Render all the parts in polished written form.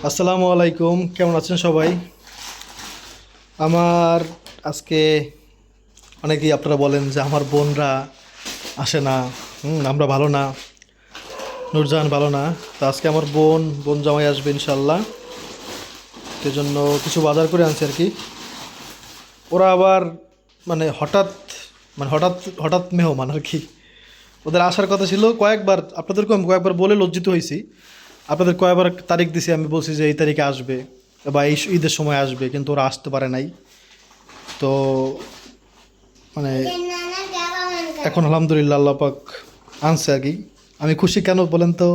আসসালামু আলাইকুম, কেমন আছেন সবাই? আমার আজকে অনেকেই আপনারা বলেন যে আমার বোনরা আসে না, আমরা ভালো না, নূরজাহান ভালো না। তো আজকে আমার বোন জামাই আসবে ইনশাল্লাহ, সেজন্য কিছু বাজার করে আনছি আর কি। ওরা আবার মানে হঠাৎ মানে হঠাৎ হঠাৎ মেহমান আর কি। ওদের আসার কথা ছিল কয়েকবার, আপনাদেরকে আমি কয়েকবার বলে লজ্জিত হয়েছি। আপনাদের কয়েকবার তারিখ দিছি, আমি বলছি যে এই তারিখে আসবে বা এই ঈদের সময় আসবে, কিন্তু ওরা আসতে পারে নাই। তো মানে এখন আলহামদুলিল্লাহ আল্লাহ পাক আনছে আর কি। আমি খুশি কেন বলেন তো?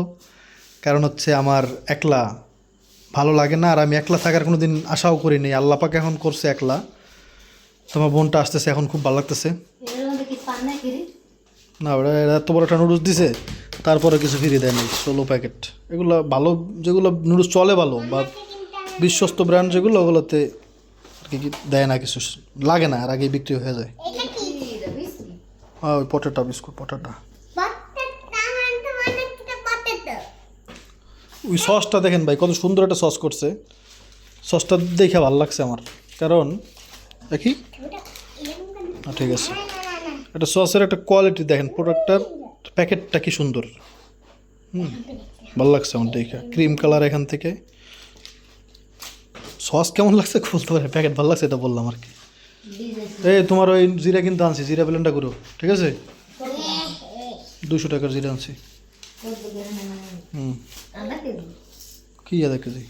কারণ হচ্ছে আমার একলা ভালো লাগে না, আর আমি একলা থাকার কোনো দিন আশাও করিনি। আল্লাহ পাক এখন করছে একলা। তোমার বোনটা আসতেছে, এখন খুব ভালো লাগতেছে। না ওরা এরা এত বড় একটা নুডলস দিছে, তারপরে কিছু ফিরিয়ে দেয়নি, 16 প্যাকেট। এগুলো ভালো, যেগুলো নুডলস চলে ভালো বা বিশ্বস্ত ব্র্যান্ড যেগুলো, ওগুলোতে আর কি দেয় না, কিছু লাগে না, আর আগেই বিক্রি হয়ে যায়। হ্যাঁ ওই পটেটো বিস্কুট, পটেটো। ওই সসটা দেখেন ভাই, কত সুন্দর একটা সস করছে। সসটা দেখে ভালো লাগছে আমার, কারণ দেখি ঠিক আছে, একটা সসের একটা কোয়ালিটি দেখেন, প্রোডাক্টটার প্যাকেটটা কি সুন্দর। ভালো লাগছে আমার দেখে, ক্রিম কালার এখান থেকে। সস কেমন লাগছে বলতে পারে, প্যাকেট ভালো লাগছে এটা বললাম আর কি। এই তোমার ওই জিরা কিন্তু আনছি, জিরা ব্লেন্ডটা করো, ঠিক আছে? 200 টাকার জিরা আনছি। কি আধা কেজি?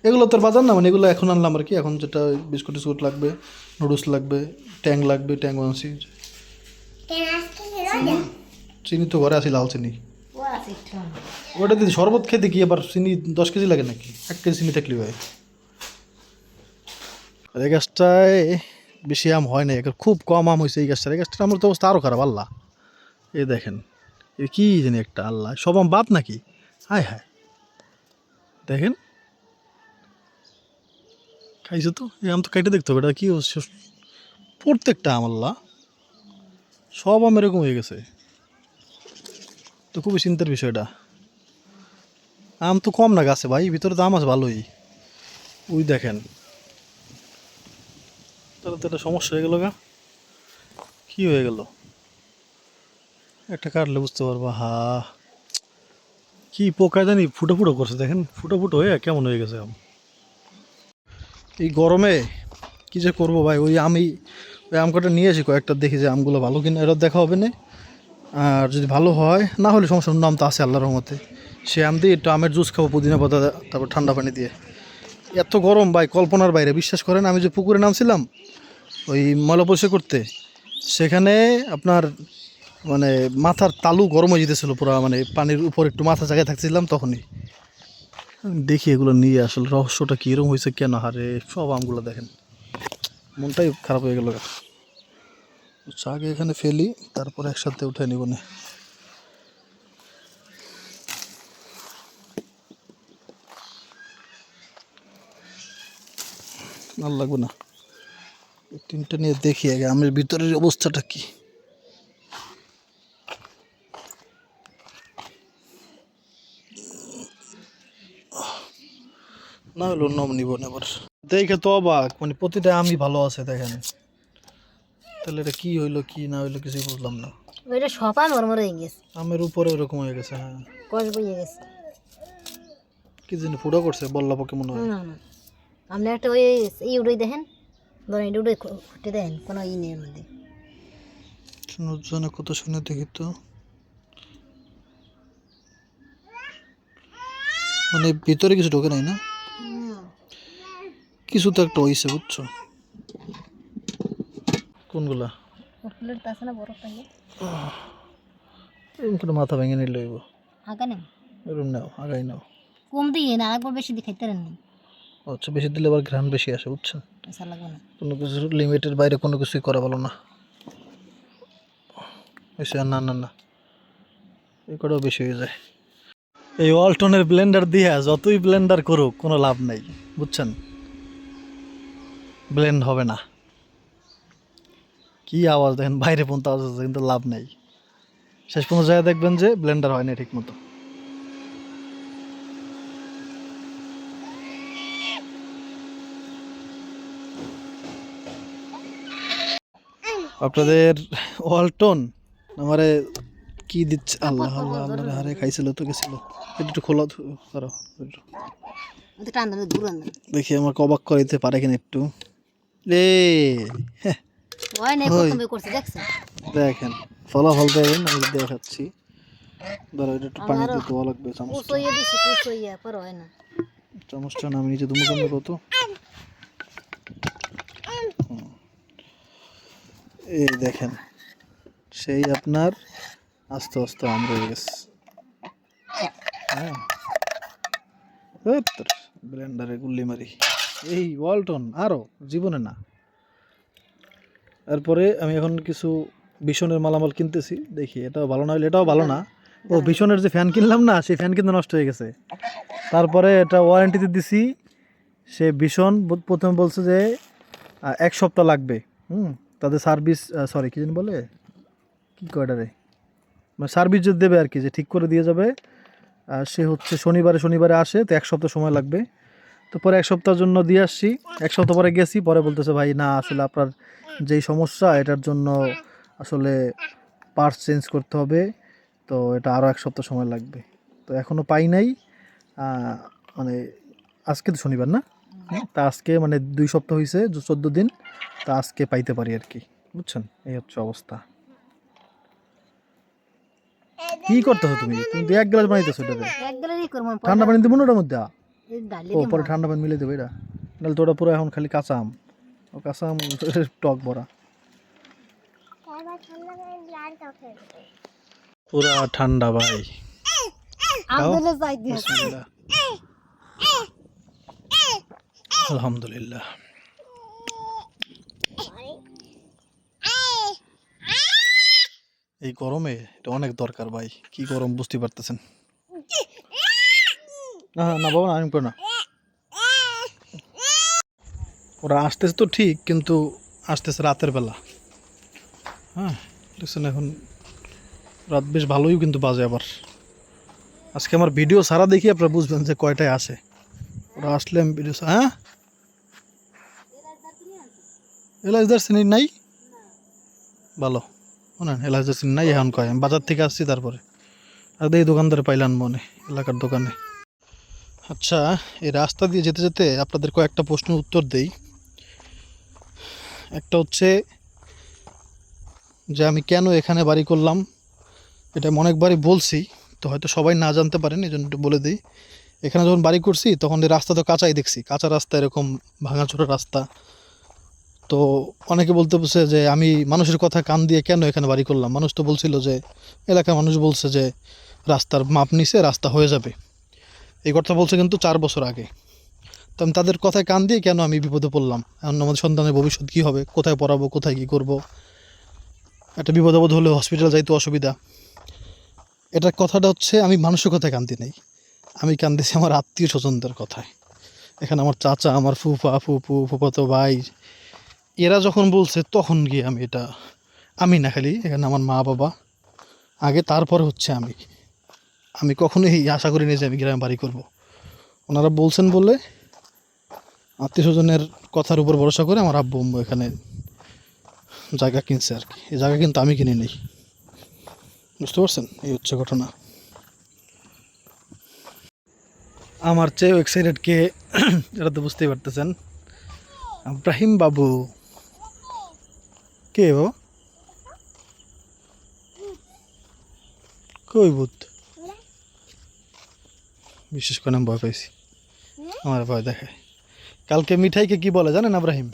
এগুলো তোর বাজার না, মানে এগুলো এখন আনলাম আর কি। এখন যেটা বিস্কুট টিস্কুট লাগবে, নুডলস লাগবে, ট্যাং লাগবে, ট্যাং আনছি। চিনি তো ঘরে আসি, লাল চিনি। ওটা দিদি শরবত খেতে কি আবার চিনি 10 কেজি লাগে নাকি? 1 কেজি চিনি থাকলে হয়। এই গাছটায় বেশি আম হয় না, খুব কম আম হয়েছে এই গাছটার। এই গাছটার আমার তো অবস্থা আরও খারাপ। আল্লাহ, এই দেখেন, এ কি জানি একটা, আল্লাহ সব আম বাদ নাকি? হায় হায়, দেখেন খাইছে তো। এই আম তো কেটে দেখতে হবে, এটা কি হচ্ছে। প্রত্যেকটা আম, আল্লাহ সব আম এরকম হয়ে গেছে, তো খুবই চিন্তার বিষয়টা। আম তো কম না গাছে ভাই, ভিতরে তো আম আছে ভালোই। ওই দেখেন, তাহলে তো একটা সমস্যা হয়ে গেল গা। কি হয়ে গেল? একটা কাটলে বুঝতে পারবো। হা, কি পোকা জানি ফুটো ফুটো করছে, দেখেন ফুটো ফুটো হয়ে কেমন হয়ে গেছে আম। এই গরমে কি যে করবো ভাই। ওই আম কটা নিয়ে আসি কয়েকটা, দেখি যে আমগুলো ভালো কিনা, এটা দেখা হবে না। আর যদি ভালো হয়, না হলে সমস্যা, নাম তো আছে আল্লাহর রহমতে। সে আম দিয়ে একটু আমের জুস খাবো, পুদিনা পাতা, তারপর ঠান্ডা পানি দিয়ে। এত গরম ভাই, কল্পনার বাইরে। বিশ্বাস করেন, আমি যে পুকুরে নামছিলাম ওই ময়লা পরিষ্কার করতে, সেখানে আপনার মানে মাথার তালু গরম হয়ে যেতেছিল পুরো, মানে পানির উপর একটু মাথা জায়গায় থাকছিলাম তখনই। দেখি এগুলো নিয়ে আসলে রহস্যটা কীরকম হয়েছে, কেন হারে সব আমগুলো দেখেন, মনটাই খারাপ হয়ে গেল। আগে এখানে ফেলি, তারপর একসাথে উঠে নিব না। ভাল লাগবে না। তিনটা নিয়ে দেখি আগে আমের ভিতরের অবস্থাটা কি। না হলো অন্য আম নিব না এবার। দেখে তো অবাক, মানে প্রতিটা আমই ভালো আছে দেখেন। তাহলে এটা কি হইলো কি না হইলো কিছুই বুঝলাম না। ওইটা সপা মরমর হয়ে গেছে, আমের উপরে ওরকম হয়ে গেছে। হ্যাঁ, কষ বইয়ে গেছে। কি জানি ফুটো করছে, বললা পকে মনে হয়। না না, আপনি একটা ওই উড়ে দেখেন, ধরেন এটা উড়ে খুঁটে দেখেন, কোনো নেই এর মধ্যে। জানে কত শুনে দেখি তো, মানে ভিতরে কিছু ঢোকে নাই না, কিছু তো একটা হইছে বুঝছো। কোনগুলা? ফুলের তাছে না বরফ পাইলে এরকম করে মাথা ভেঙে নিলে হইব। আগা নেই, এরকম নাও, আগাই নাও। কম দিয়ে না, আরেকবার বেশি দিয়ে খাইতে পারেন। আচ্ছা, বেশি দিলে আবার ঘ্রাণ বেশি আসে বুঝছেন। আশা লাগবে না। কোনো কিছু লিমিটের বাইরে কোনো কিছুই করা ভালো না। বেশি না না না, এই কটাও বেশি হয়ে যায়। এই ওয়ালটনের ব্লেন্ডার দিয়ে যতই ব্লেন্ডার করুক কোনো লাভ নাই বুঝছেন, ব্লেন্ড হবে না। কি আওয়াজ দেখেন, বাইরে পর্যন্ত আওয়াজ আছে, কিন্তু লাভ নেই। শেষ পর্যন্ত যায় দেখবেন যে ব্লেন্ডার হয় না ঠিক মতো। আপনাদের ওয়ালটন আমারে কি দিচ্ছে, আল্লাহ আল্লাহ আল্লাহ হারে খাইছিল তো গেছিল, একটু খোলা করো একটু। ওটা টান দাও দূর আন দেখি আমাকে অবাক করে দিতে পারে কিনা একটু। এ হ্যাঁ, ওই নাই ওই। প্রথমে করছে দেখছেন দেখেন ফলাফল দেখেন, আমি দেখাচ্ছি। ধরো এটা একটু পানি দিয়ে দেওয়া লাগবে চামচটা। কুসইয়া দিছি কুসইয়া পর হয় না চামচটা নামিয়ে নিচে দুমো কেমন কত। এই দেখেন সেই আপনার আস্তে আস্তে আম রয়ে গেছে। হ্যাঁ ব্লেন্ডারে গুল্লি মারি এই ওয়ালটন আরও জীবনে না। তারপরে আমি এখন কিছু ভীষণের মালামাল কিনতেছি, দেখি এটাও ভালো না হলে এটাও ভালো না। ও ভীষণের যে ফ্যান কিনলাম না, সেই ফ্যান কিন্তু নষ্ট হয়ে গেছে। তারপরে এটা ওয়ারেন্টিতে দিছি, সে ভীষণ প্রথমে বলছে যে 1 সপ্তাহ লাগবে। তাদের সার্ভিস সরি কী যেন বলে, কী কয়টারে মানে সার্ভিস যে দেবে আর কি, যে ঠিক করে দিয়ে যাবে। সে হচ্ছে শনিবারে আসে, তো 1 সপ্তাহ সময় লাগবে। তো পরে 1 সপ্তাহের জন্য দিয়ে আসছি, 1 সপ্তাহ পরে গেছি, পরে বলতেছে ভাই না আসলে আপনার যেই সমস্যা এটার জন্য আসলে পার্টস চেঞ্জ করতে হবে, তো এটা আরও 1 সপ্তাহ সময় লাগবে। তো এখনও পাই নাই। মানে আজকে তো শনিবার না, তা আজকে মানে 2 সপ্তাহ হয়েছে, 14 দিন, তা আজকে পাইতে পারি আর কি, বুঝছেন? এই হচ্ছে অবস্থা। কি করতেছো তুমি? তুমি 1 গ্লাস বানাইতেছো এটাতে, এক গেলেই করব ঠান্ডা পানি দিব না ওটার মধ্যে? এই ডালি ও পরে ঠান্ডা পানি মিলে দেবো এটা, নাহলে তো ওটা পুরো এখন খালি কাঁচা আম, ও কাঁচা আম টক ভরা পুরা ঠান্ডা ভাই। খাও। আদলে যাই দিয়ে বিসমিল্লাহ। আলহামদুলিল্লাহ। এই গরমে এটা অনেক দরকার ভাই, কি গরম বুঝতে পারতেছেন। না না বাবা না, আমি করো না। ওরা আসতেছে তো ঠিক, কিন্তু আসতেছে রাতের বেলা। হ্যাঁ দেখছেন, এখন রাত বেশ ভালোই কিন্তু বাজে। আবার আজকে আমার ভিডিও সারা দেখি আপনারা বুঝবেন যে কয়টায় আসে ওরা। আসলে আমি ভিডিও হ্যাঁ এলাইজদার চিনি নাই, ভালো শোনেন, এলাইজদার চিনি নাই এখন কয়। আমি বাজার থেকে আসছি, তারপরে আর এই দোকানদারে পাইলাম মনে এলাকার দোকানে। আচ্ছা, এই রাস্তা দিয়ে যেতে যেতে আপনাদের কয়েকটা প্রশ্নের উত্তর দেই। একটা হচ্ছে যে আমি কেন এখানে বাড়ি করলাম, এটা আমি অনেকবারই বলছি, তো হয়তো সবাই না জানতে পারেন, এই জন্য একটু বলে দিই। এখানে যখন বাড়ি করছি তখন এই রাস্তা তো কাঁচাই দেখছি, কাঁচা রাস্তা, এরকম ভাঙাচোরা রাস্তা। তো অনেকে বলতে বলছে যে আমি মানুষের কথা কান দিয়ে কেন এখানে বাড়ি করলাম। মানুষ তো বলছিল যে, এলাকার মানুষ বলছে যে রাস্তার মাপ নিছে, রাস্তা হয়ে যাবে। এই কথা বলছে কিন্তু 4 বছর আগে। তো আমি তাদের কথায় কান দিয়ে কেন আমি বিপদে পড়লাম। এখন আমাদের সন্তানের ভবিষ্যৎ কী হবে, কোথায় পড়াবো, কোথায় কী করব, একটা বিপদ আপদ হলে হসপিটাল যাইতে অসুবিধা। এটার কথাটা হচ্ছে আমি মানুষের কথায় কান্দি নেই, আমি কান্দিছি আমার আত্মীয় স্বজনদের কথায়। এখানে আমার চাচা, আমার ফুফা, ফুপু, ফুফাতো ভাই, এরা যখন বলছে তখন গিয়ে আমি এটা, আমি না খালি এখানে আমার মা বাবা আগে, তারপরে হচ্ছে আমি কখনোই আশা করিনি যে আমি গ্রামে বাড়ি করব। ওনারা বলছেন বলে আত্মীয় স্বজনের কথার উপর ভরসা করে আমার আব্বু আম্মু এখানে জায়গা কিনছে আর কি। এই জায়গা কিন্তু আমি কিনে নেই, বুঝতে পারছেন? এই হচ্ছে ঘটনা। আমার চেয়েও এক্সাইটেড কে এটা তো বুঝতেই পারতেছেন। ইব্রাহিম বাবু কে বাবা? কই ভূত? বিশেষ করে আমি ভয় পাইছি, আমার ভয় দেখায়। কালকে মিঠাইকে কি বলে জানেন ইব্রাহিম?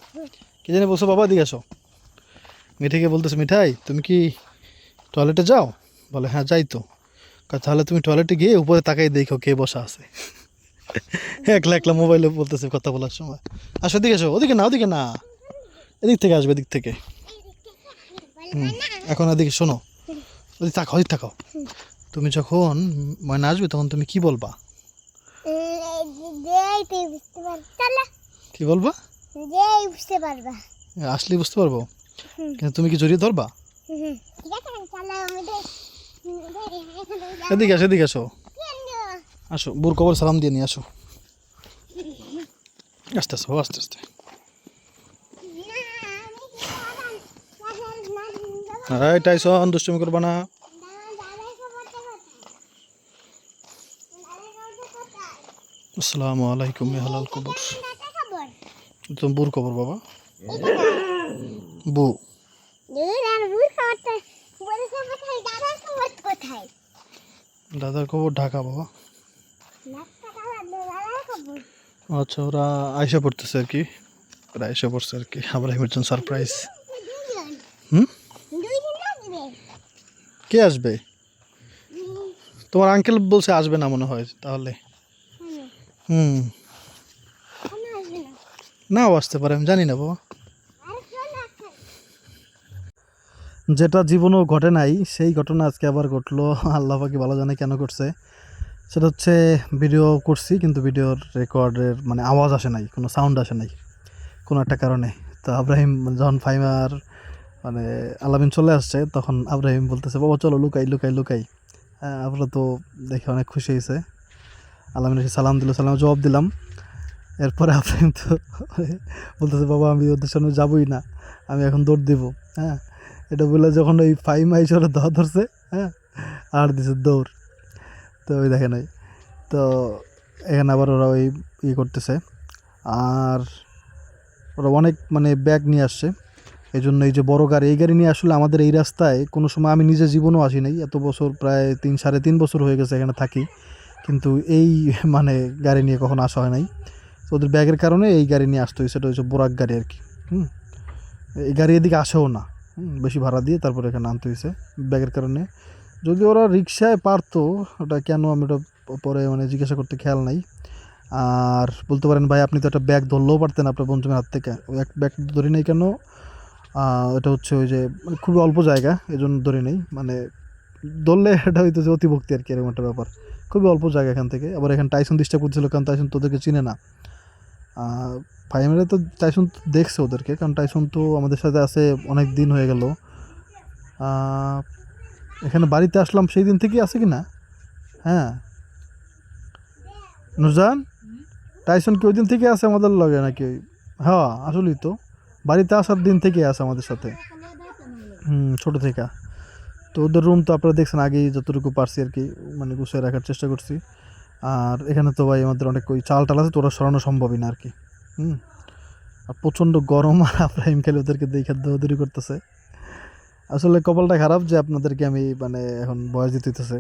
কি জানি বলছো, বাবা দিকে আসো। মিঠাইকে বলতেছে, মিঠাই তুমি কি টয়লেটে যাও? বলে হ্যাঁ যাই তো। তাহলে তুমি টয়লেটে গিয়ে উপরে তাকাই দেখো কে বসা আছে। একলা একলা মোবাইলে বলতেছে কথা বলার সময়। আসো এদিকে আসো, ওদিকে না, ওদিকে না, এদিক থেকে আসবে, এদিক থেকে। এখন এদিকে শোনো, ওদিক তাকাও, ওদিক তাকাও। তুমি যখন ময়না আসবে তখন তুমি কি বলবা? কি বলবা? আসলে বুঝতে পারবো, কিন্তু তুমি কি জড়িয়ে ধরবা? এদিকে আসো, এদিকে আসো, আসো বুর কবর সালাম দিয়ে নিয়ে আসো। আস্তে আস্তে আস্তে আস্তে। এই টাইসন দুষ্টুমি করবা না। আসসালামু আলাইকুম ইয়া হালাল কবর। তুমি বুর কবর বাবা, বু দাদার কবর ঢাকা বাবা। আচ্ছা ওরা আয়সা পড়তেছে আর কি, ওরা আয়সা পড়ছে আর কি, আবার এমার্জেন্সি সারপ্রাইজ। হুম, কে আসবে? তোমার আঙ্কেল বলছে আসবে না মনে হয় তাহলে। হুম, নাও আসতে পারে, আমি জানি না বাবা। যেটা জীবনেও ঘটে নাই সেই ঘটনা আজকে আবার ঘটলো, আল্লাহ পাকি ভালো জানে কেন করছে। সেটা হচ্ছে ভিডিও করছি কিন্তু ভিডিওর রেকর্ডের মানে আওয়াজ আসে নাই, কোনো সাউন্ড আসে নাই কোনো একটা কারণে। তো আব্রাহিম যখন ফাইমার মানে আলামিন চলে আসছে তখন আব্রাহিম বলতেছে বাবা চলো লুকাই লুকাই লুকাই। হ্যাঁ, আমরা তো দেখে অনেক খুশি হয়েছে। আলামিন এসে সালাম দিল, সালাম জবাব দিলাম। এরপরে আব্রাহিম তো বলতেছে বাবা আমি ওদের সামনে যাবই না, আমি এখন দৌড় দিব। হ্যাঁ, এটা বলে যখন ওই ফাইমা এসে ওরা ধরছে, হ্যাঁ, আর দিছে দৌড়। তো ওই দেখে নাই তো এখানে আবার ওরা ওই করতেছে। আর ওরা অনেক মানে ব্যাগ নিয়ে আসছে, এই জন্য এই যে বড় গাড়ি, এই গাড়ি নিয়ে আসলে আমাদের এই রাস্তায় কোনো সময় আমি নিজের জীবনও আসি নাই। এত বছর প্রায় 3 সাড়ে 3 বছর হয়ে গেছে এখানে থাকি, কিন্তু এই মানে গাড়ি নিয়ে কখনো আসা হয় নাই। তো ওদের ব্যাগের কারণে এই গাড়ি নিয়ে আসতে হয়েছে, এটা হচ্ছে বোরাক গাড়ি আর কি। হুম, এই গাড়ি এদিকে আসেও না, বেশি ভাড়া দিয়ে তারপরে এখানে আনতে হয়েছে ব্যাগের কারণে। যদি ওরা রিক্সায় পারতো, ওটা কেন আমি ওটা পরে মানে জিজ্ঞাসা করতে খেয়াল নাই। আর বলতে পারেন ভাই আপনি তো একটা ব্যাগ ধরলেও পারতেন আপনার পঞ্চমের হাত থেকে, ওই এক ব্যাগ ধরি নাই কেন? এটা হচ্ছে ওই যে মানে খুবই অল্প জায়গা এই জন্য ধরে নেই, মানে ধরলে এটা হইতেছে অতিভক্তি আর কি, এরকম একটা ব্যাপার। খুবই অল্প জায়গা এখান থেকে। আবার এখানে টাইসন ডিস্টার্ব করছিল কারণ টাইসন তোদেরকে চিনে না। ফাইনালে তো টাইসন দেখছে ওদেরকে, কারণ টাইসন তো আমাদের সাথে আছে অনেক দিন হয়ে গেল। এখানে বাড়িতে আসলাম সেই দিন থেকেই আছে কি না? হ্যাঁ নুরজান, টাইসন কি ওই দিন থেকে আছে আমাদের লগে নাকি? হ্যাঁ আসলেই তো বাড়িতে আসার দিন থেকে আছে আমাদের সাথে। ছোটো থেকে। তো ওদের রুম তো আপনারা দেখছেন আগেই যতটুকু পারছি আর কি, মানে গুছিয়ে রাখার চেষ্টা করছি। আর এখানে তো ভাই আমাদের অনেক ওই চাল টাল আছে, তো ওরা সরানো সম্ভবই না আর কি। হুম, আর প্রচণ্ড গরম, আর আব্রাহিম খেলে ওদেরকে দেখে দৌড়ি করতেছে। আসলে কপালটা খারাপ যে আপনাদেরকে আমি মানে এখন বয়স দিতে হইতেছে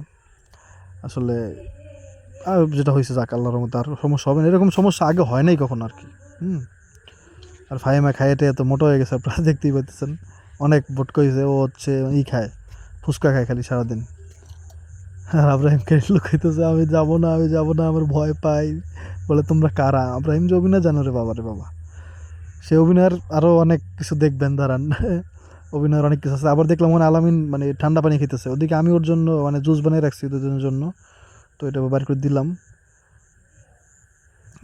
আসলে। আর যেটা হয়েছে যাক আল্লাহর মতো, আর সমস্যা হবে না, এরকম সমস্যা আগে হয় নাই কখনো আর কি। হুম, আর ফাইমা খাইতে এত মোটা হয়ে গেছে আপনারা দেখতেই পাইতেছেন, অনেক বোটকা হয়েছে। ও হচ্ছে খায়, ফুচকা খায় খালি সারাদিন। আর আব্রাহিম কে লুকাইতেছে আমি যাবো না, আমি যাবো না, আমার ভয় পাই। বলে তোমরা কারা? আব্রাহিম যে অভিনয় জানো রে বাবা রে বাবা, সে অভিনয়ের আরও অনেক কিছু দেখবেন দাঁড়ান। অভিনয়ের অনেক কিছু আছে। আবার দেখলাম ওখানে আলামিন মানে ঠান্ডা পানি খেতেছে, ওদিকে আমি ওর জন্য মানে জুস বানিয়ে রাখছি দুজনের জন্য, তো এটা বার করে দিলাম।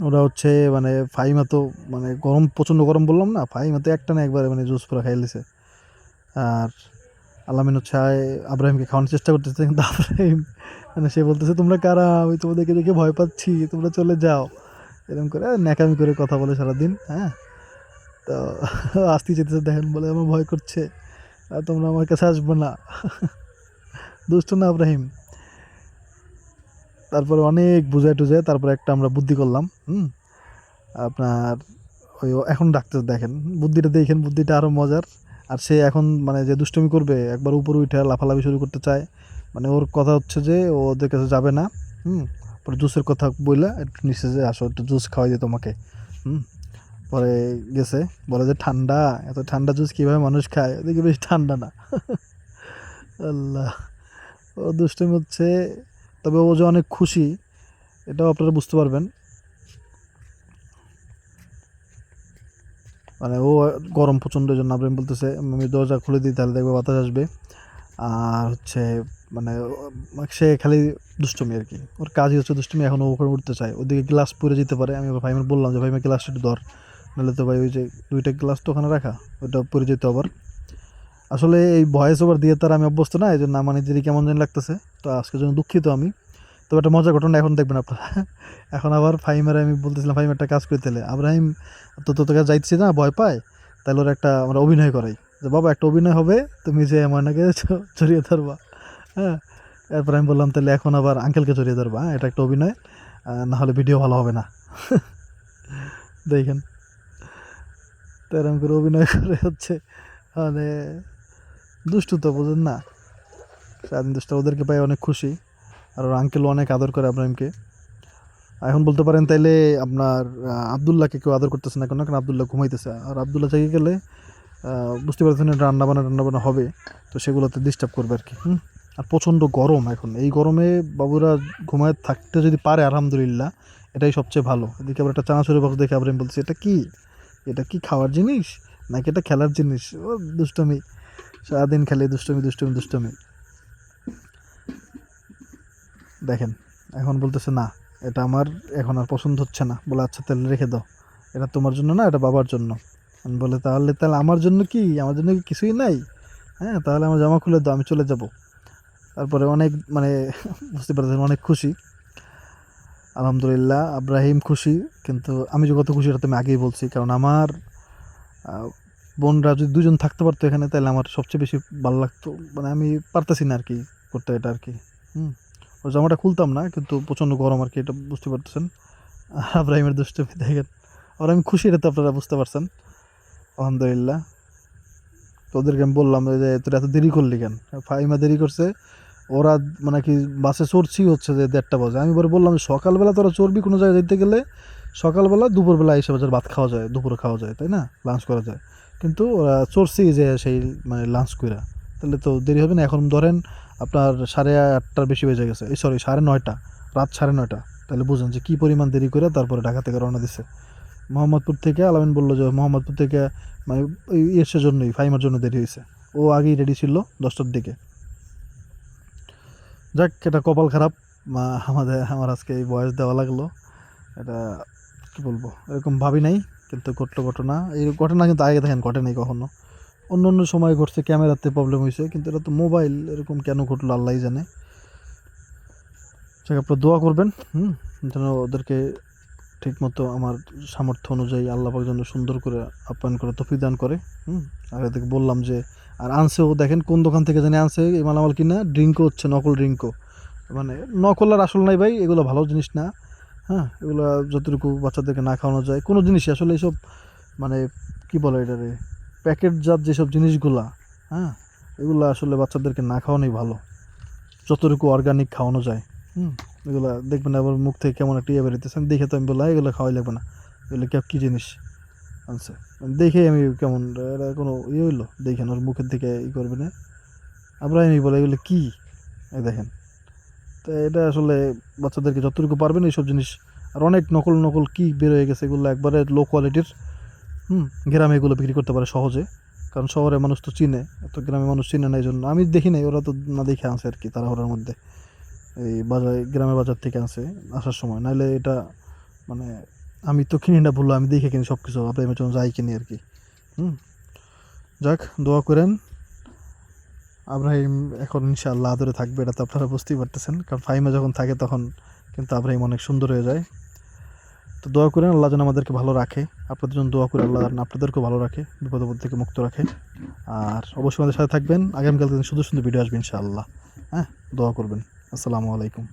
ওরা হচ্ছে মানে ফাইমা তো মানে গরম, প্রচণ্ড গরম বললাম না, ফাইমা তো একটা না একবারে মানে জুস পুরো খাই লিছে। আর আলামিন হচ্ছে আব্রাহিমকে খাওয়ানোর চেষ্টা করতেছে, কিন্তু আব্রাহিম মানে সে বলতেছে তোমরা কারা, আমি তোমাদেরকে দেখে ভয় পাচ্ছি, তোমরা চলে যাও, এরকম করে ন্যাকামি করে কথা বলে সারাদিন। হ্যাঁ, তো আসতে যেতেছে দেখেন, বলে আমার ভয় করছে, আর তোমরা আমার কাছে আসবো না। দুষ্ট না আব্রাহিম? তারপরে অনেক বুঝায় টুজায় তারপরে একটা আমরা বুদ্ধি করলাম। আপনার ওই এখন ডাক্তার দেখেন, বুদ্ধিটা দেখেন, বুদ্ধিটা আরও মজার। আর সে এখন মানে যে দুষ্টুমি করবে, একবার উপরে উঠে লাফালাফি শুরু করতে চায়। মানে ওর কথা হচ্ছে যে ও ওদের কাছে যাবে না। পরে জুসের কথা বললে একটু নিচে যে আসো একটু জুস খাওয়াই দিয়ে তোমাকে। হুম, পরে গেছে, বলে যে ঠান্ডা, এত ঠান্ডা জুস কীভাবে মানুষ খায়, ওদিকে বেশ ঠান্ডা না। আল্লাহ, ও দুষ্টুমি হচ্ছে। তবে ও যে অনেক খুশি এটাও আপনারা বুঝতে পারবেন। মানে ও গরম প্রচণ্ড, জন্য আব্রাহিম বলতেছে আমি দরজা খুলে দিই তাহলে দেখবে বাতাস আসবে। আর হচ্ছে মানে সে খালি দুষ্টুমি আর কি, ওর কাজই হচ্ছে দুষ্টুমি। এখন ও ওখানে উঠতে চায়, ওদিকে গ্লাস পরে যেতে পারে। আমি ভাইমের বললাম যে ভাইমের গ্লাসটা একটু ধর, নাহলে তো ভাই ওই যে 2টা গ্লাস তো ওখানে রাখা, ওইটা পরে যেতে আবার। আসলে এই ভয়েস ওভার দিয়ে তার আমি অভ্যস্ত না, এই জন্য আমার নিজেরই কেমন জানি লাগতেছে। তো আজকের জন্য দুঃখিত আমি। তবে একটা মজার ঘটনা এখন দেখবেন আপনারা। এখন আবার ফাইমের আমি বলতেছিলাম ফাইম একটা কাজ করে দিলে, আব্রাহিম তো তোর কাছে যাইতেছি না ভয় পায়, তাহলে ওরা একটা আমরা অভিনয় করাই। যে বাবা একটা অভিনয় হবে, তুমি যে ময়নাকে জড়িয়ে ধরবা। হ্যাঁ, এরপর আমি বললাম তাহলে এখন আবার আঙ্কেলকে জড়িয়ে ধরবা, হ্যাঁ এটা একটা অভিনয়, না হলে ভিডিও ভালো হবে না। দেখেন, তো এরকম করে অভিনয় করে হচ্ছে মানে দুষ্টু তো বোঝেন না, স্বাধীন দুষ্ট, ওদেরকে পাই অনেক খুশি। আর ওর আঙ্কেলও অনেক আদর করে আব্রাহিমকে। এখন বলতে পারেন তাইলে আপনার আবদুল্লাহকে কেউ আদর করতেছে না কেন, কারণ আবদুল্লাহ ঘুমাইতেছে, আর আবদুল্লাহ জেগে গেলে বুঝতে পারছেন রান্নাবান্না হবে, তো সেগুলোতে ডিস্টার্ব করবে আর কি। আর প্রচণ্ড গরম এখন, এই গরমে বাবুরা ঘুমায় থাকতে যদি পারে আলহামদুলিল্লাহ, এটাই সবচেয়ে ভালো। এদিকে আবার একটা চানাচুরের বক্স দেখে আব্রাহিম বলছে এটা কি, এটা কি খাওয়ার জিনিস নাকি এটা খেলার জিনিস? ও দুষ্টমি, সারাদিন খেলে দুষ্টমি দুষ্টমি দুষ্টমি। দেখেন এখন বলতেছে না এটা আমার এখন আর পছন্দ হচ্ছে না, বলে আচ্ছা তাহলে রেখে দাও, এটা তোমার জন্য না, এটা বাবার জন্য। আমি বলে তাহলে তাহলে আমার জন্য কি, আমার জন্য কি কিছুই নাই? হ্যাঁ তাহলে আমার জামা খুলে দাও, আমি চলে যাব। তারপরে অনেক মানে বুঝতে পারছেন অনেক খুশি, আলহামদুলিল্লাহ আব্রাহিম খুশি। কিন্তু আমি যে কত খুশি এটা তো আমি আগেই বলছি, কারণ আমার বোনরা যদি দুজন থাকতে পারতো এখানে তাহলে আমার সবচেয়ে বেশি ভালো লাগতো। মানে আমি পারতেছি না আর কি করতে এটা আর কি। ওর জামাটা খুলতাম না, কিন্তু প্রচণ্ড গরম আর কি, এটা বুঝতে পারতেছেন। আর আব্রাহিমের দুষ্টুমি দেখেন, আর আমি খুশি, এটা তো আপনারা বুঝতে পারছেন আলহামদুলিল্লাহ। তো ওদেরকে আমি বললাম যে তোরা এত দেরি করলি কেন, ফাইমা দেরি করছে, ওরা মানে কি বাসে চড়ছি হচ্ছে যে 1:30 বাজে। আমি পরে বললাম সকালবেলা তোরা চড়বি কোনো জায়গায় যেতে গেলে, সকালবেলা দুপুরবেলা এসে বাজার ভাত খাওয়া যায়, দুপুরে খাওয়া যায় তাই না, লাঞ্চ করা যায়। কিন্তু ওরা চড়ছি যে সেই মানে লাঞ্চ কইরা, তাহলে তো দেরি হবে না। এখন ধরেন আপনার 8:30টার বেশি বেজে গেছে, এই সরি 9:30, রাত 9:30। তাহলে বুঝুন যে কী পরিমাণ দেরি করে তারপরে ঢাকা থেকে রওনা দিছে। মোহাম্মদপুর থেকে আলামিন বললো যে মোহাম্মদপুর থেকে মানে এসের জন্যই, ফাইমার জন্য দেরি হয়েছে। ও আগেই রেডি ছিল 10টার দিকে। যাক, এটা কপাল খারাপ, আমার আজকে এই বয়স দেওয়া লাগলো। এটা কী বলবো, এরকম ভাবি নাই, কিন্তু ঘটলো ঘটনা। এই ঘটনা কিন্তু আগে দেখেন ঘটে নাই কখনো, অন্য অন্য সময় ঘটছে, ক্যামেরাতে প্রবলেম হয়েছে, কিন্তু এটা তো মোবাইল, এরকম কেন ঘটলো আল্লাহই জানে। যাক আপনারা দোয়া করবেন যেন ওদেরকে ঠিকমতো আমার সামর্থ্য অনুযায়ী আল্লাহ পাক যেন সুন্দর করে আপ্যায়ন করে তৌফিক দান করে। আর এদিকে বললাম যে আর আনছেও, দেখেন কোন দোকান থেকে জানি আনছে এই মালামাল কিনা, ড্রিঙ্কও হচ্ছে, নকল ড্রিঙ্কও। মানে নকল আর আসল নাই ভাই, এগুলো ভালো জিনিস না। হ্যাঁ, এগুলো যতটুকু বাচ্চাদেরকে না খাওয়ানো যায়, কোনো জিনিসই আসলে এইসব মানে কী বলে এটারে, প্যাকেটজাত যেসব জিনিসগুলা, হ্যাঁ এগুলো আসলে বাচ্চাদেরকে না খাওয়ানোই ভালো, যতটুকু অর্গানিক খাওয়ানো যায়। এগুলো দেখবেন আবার মুখ থেকে কেমন একটা ইয়ে বেরোতেছে, দেখে তো আমি বললাম এগুলো খাওয়াই লাগবে না, এগুলো কী জিনিস আনছে, দেখে আমি কেমন এটা কোনো ইয়ে হইলো, দেখেন ওর মুখের দিকে ই করবে না, আমরা আমি বলে এগুলো কী, এই দেখেন। তো এটা আসলে বাচ্চাদেরকে যতটুকু পারবেন এইসব জিনিস, আর অনেক নকল নকল কী বের হয়ে গেছে, এগুলো একবারে লো কোয়ালিটির। গ্রামে এগুলো বিক্রি করতে পারে সহজে, কারণ শহরে মানুষ তো চিনে, এত গ্রামে মানুষ চিনে না, এই জন্য আমি দেখি নাই, ওরা তো না দেখে আনছে আর কি তাড়াহুড়োর মধ্যে, এই গ্রামের বাজার থেকে আনছে আসার সময়, নাহলে এটা মানে আমি তো কিনি না, বললো আমি দেখে কিনি সব কিছু, আপনার জন্য যাই কিনি আর কি। যাক দোয়া করেন, আব্রাহিম এখন ইনশাআল্লাহ আদরে থাকবে, এটা তো আপনারা বুঝতেই পারতেছেন, কারণ ফাইমা যখন থাকে তখন কিন্তু আব্রাহিম অনেক সুন্দর হয়ে যায়। তো দোয়া করেন আল্লাহ যেন আমাদেরকে ভালো রাখে, আপনাদের জন্য দোয়া করে আল্লাহ আপনাদেরকেও ভালো রাখে, বিপদ আপদ থেকে মুক্ত রাখে। আর অবশ্যই আমাদের সাথে থাকবেন, আগামীকাল দিন সুন্দর সুন্দর ভিডিও আসবে ইনশাআল্লাহ। হ্যাঁ, দোয়া করবেন। আসসালামু আলাইকুম।